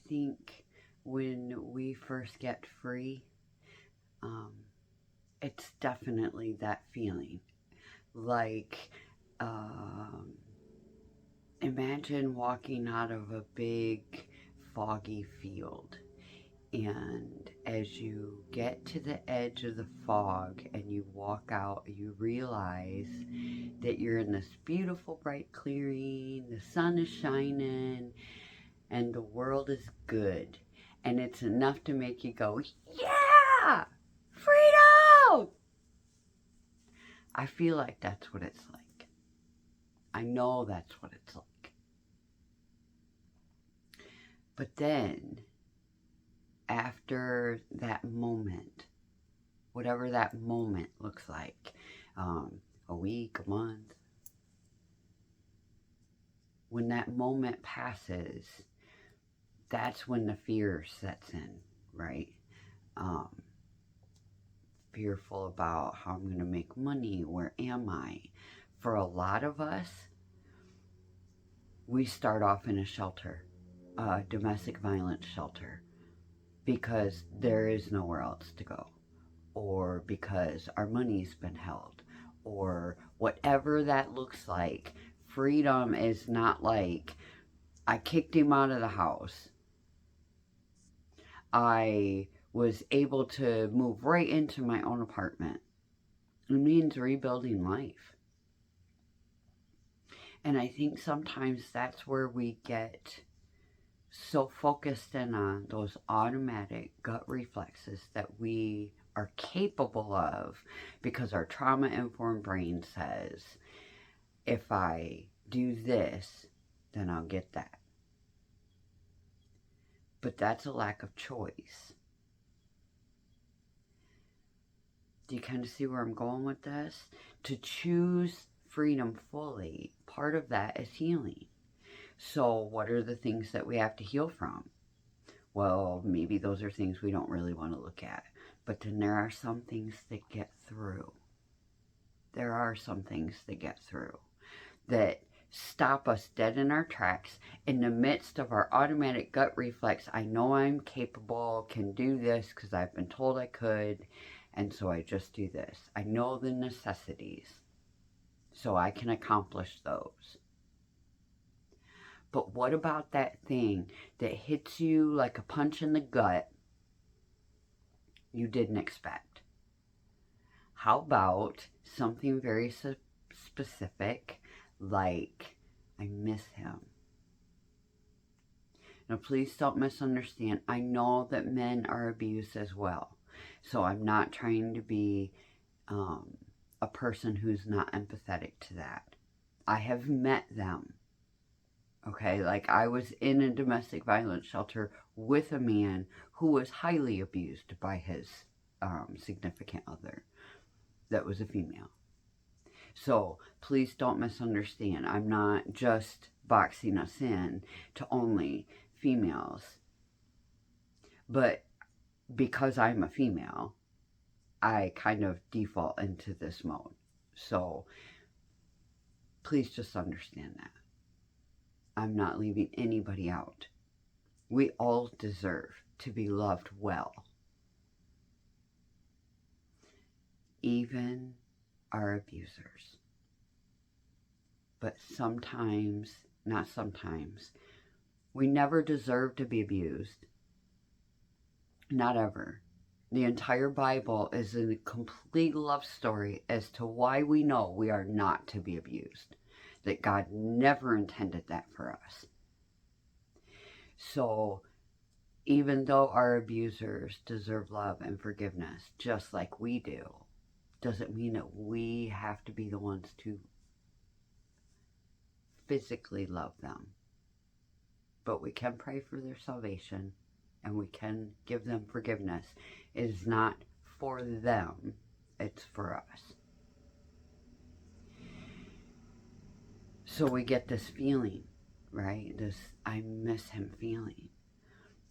think when we first get free, it's definitely that feeling. Like, imagine walking out of a big foggy field, and as you get to the edge of the fog and you walk out, you realize that you're in this beautiful bright clearing, the sun is shining, and the world is good. And it's enough to make you go, yeah, freedom! I feel like that's what it's like. I know that's what it's like. But then, after that moment, whatever that moment looks like, a week, a month, when that moment passes, that's when the fear sets in, right? Fearful about how I'm going to make money, where am I? For a lot of us, we start off in a shelter, a domestic violence shelter, because there is nowhere else to go, or because our money's been held, or whatever that looks like. Freedom is not like, I kicked him out of the house, I was able to move right into my own apartment. It means rebuilding life. And I think sometimes that's where we get so focused in on those automatic gut reflexes that we are capable of, because our trauma-informed brain says, if I do this, then I'll get that. But that's a lack of choice. Do you kind of see where I'm going with this? To choose freedom fully, part of that is healing. So what are the things that we have to heal from? Well, maybe those are things we don't really want to look at. But then there are some things that get through. There are some things that get through that stop us dead in our tracks in the midst of our automatic gut reflex. I know I'm capable, can do this because I've been told I could, and so I just do this. I know the necessities, so I can accomplish those. But what about that thing that hits you like a punch in the gut you didn't expect? How about something very specific, like, I miss him? Now, please don't misunderstand. I know that men are abused as well. So I'm not trying to be a person who's not empathetic to that. I have met them. Okay, like I was in a domestic violence shelter with a man who was highly abused by his significant other that was a female. So please don't misunderstand. I'm not just boxing us in to only females. But because I'm a female, I kind of default into this mode. So please just understand that. I'm not leaving anybody out. We all deserve to be loved well. Even our abusers. But sometimes, not sometimes, we never deserve to be abused. Not ever. The entire Bible is a complete love story as to why we know we are not to be abused. That God never intended that for us. So, even though our abusers deserve love and forgiveness, just like we do, doesn't mean that we have to be the ones to physically love them. But we can pray for their salvation, and we can give them forgiveness. It is not for them, it's for us. So we get this feeling, right? This I miss him feeling.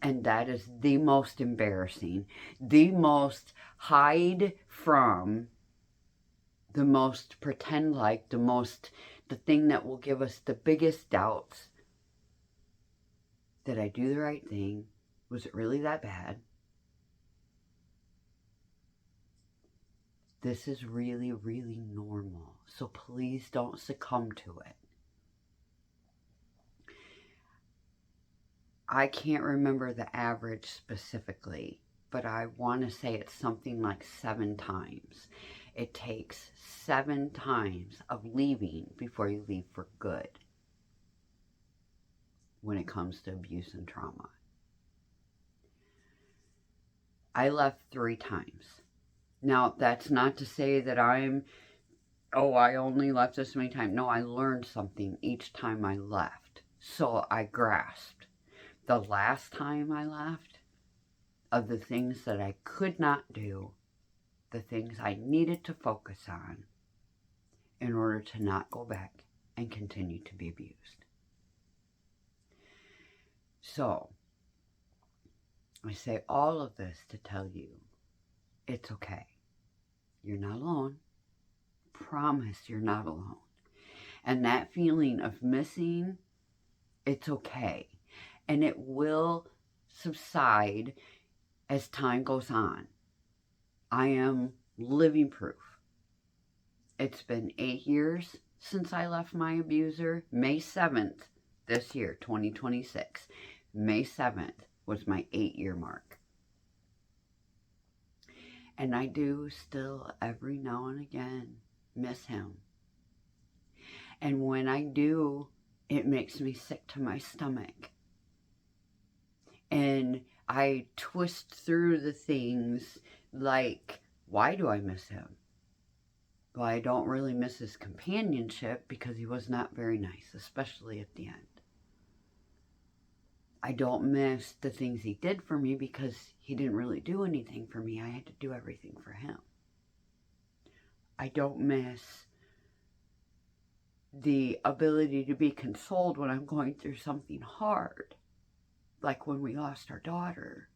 And that is the most embarrassing, the most hide from, the most pretend like, the thing that will give us the biggest doubts Did I do the right thing? Was it really that bad? This is really, really normal. So please don't succumb to it. I can't remember the average specifically, but I want to say it's something like 7 times. It takes 7 times of leaving before you leave for good when it comes to abuse and trauma. I left 3 times. Now, that's not to say that I only left this many times. No, I learned something each time I left. So I grasped. The last time I left, of the things that I could not do, the things I needed to focus on in order to not go back and continue to be abused. So, I say all of this to tell you, it's okay. You're not alone. Promise you're not alone. And that feeling of missing, it's okay. And it will subside as time goes on. I am living proof. It's been 8 years since I left my abuser. May 7th this year, 2026. May 7th was my 8-year mark. And I do still every now and again miss him. And when I do, it makes me sick to my stomach. And I twist through the things like, why do I miss him? Well, I don't really miss his companionship because he was not very nice, especially at the end. I don't miss the things he did for me because he didn't really do anything for me. I had to do everything for him. I don't miss the ability to be consoled when I'm going through something hard, like when we lost our daughter.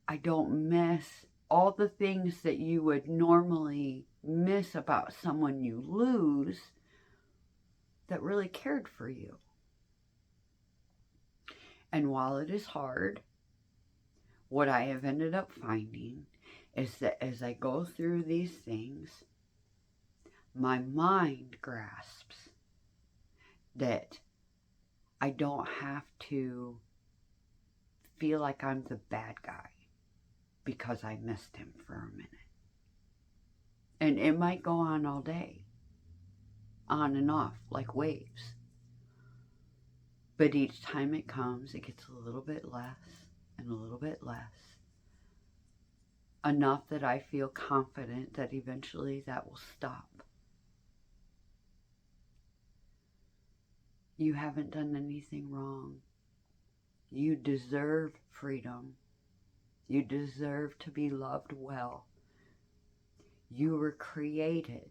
I don't miss all the things that you would normally miss about someone you lose that really cared for you. And while it is hard, what I have ended up finding is that as I go through these things, my mind grasps that I don't have to feel like I'm the bad guy because I missed him for a minute. And it might go on all day, on and off, like waves. But each time it comes, it gets a little bit less and a little bit less. Enough that I feel confident that eventually that will stop. You haven't done anything wrong. You deserve freedom. You deserve to be loved well. You were created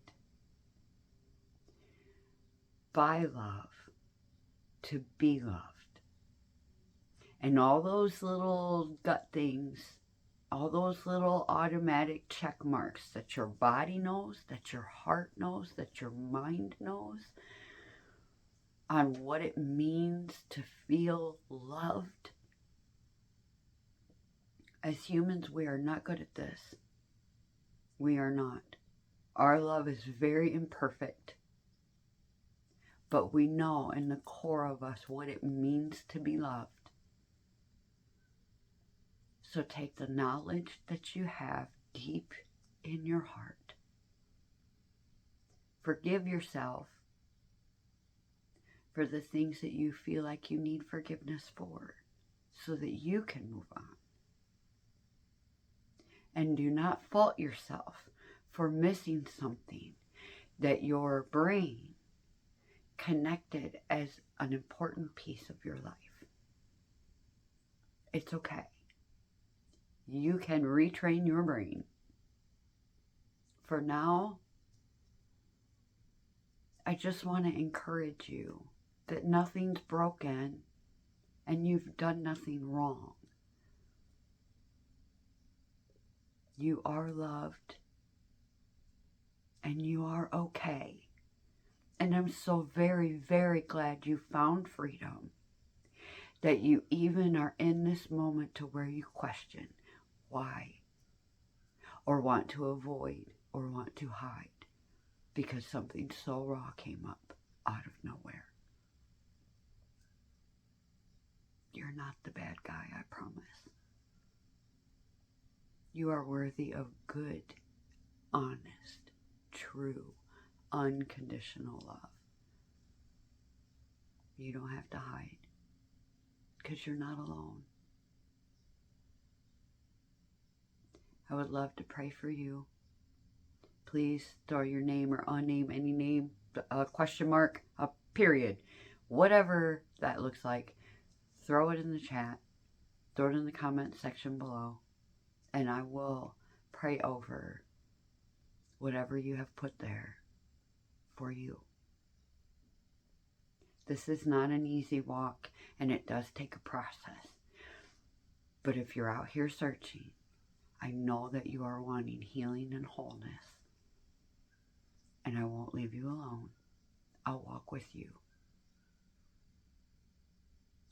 by love to be loved. And all those little gut things, all those little automatic check marks that your body knows, that your heart knows, that your mind knows, on what it means to feel loved. As humans, we are not good at this. We are not. Our love is very imperfect. But we know in the core of us what it means to be loved. So take the knowledge that you have deep in your heart. Forgive yourself for the things that you feel like you need forgiveness for, so that you can move on. And do not fault yourself for missing something that your brain connected as an important piece of your life. It's okay. You can retrain your brain. For now, I just want to encourage you that nothing's broken and you've done nothing wrong. You are loved and you are okay. And I'm so very, very glad you found freedom. That you even are in this moment to where you question why, or want to avoid, or want to hide, because something so raw came up out of nowhere. You're not the bad guy, I promise. You are worthy of good, honest, true, unconditional love. You don't have to hide, because you're not alone. I would love to pray for you. Please throw your name or unnamed, any name, a question mark, a period, whatever that looks like. Throw it in the chat. Throw it in the comment section below. And I will pray over whatever you have put there for you. This is not an easy walk, and it does take a process. But if you're out here searching, I know that you are wanting healing and wholeness. And I won't leave you alone. I'll walk with you.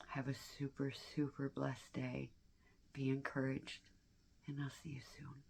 Have a super, super blessed day. Be encouraged, and I'll see you soon.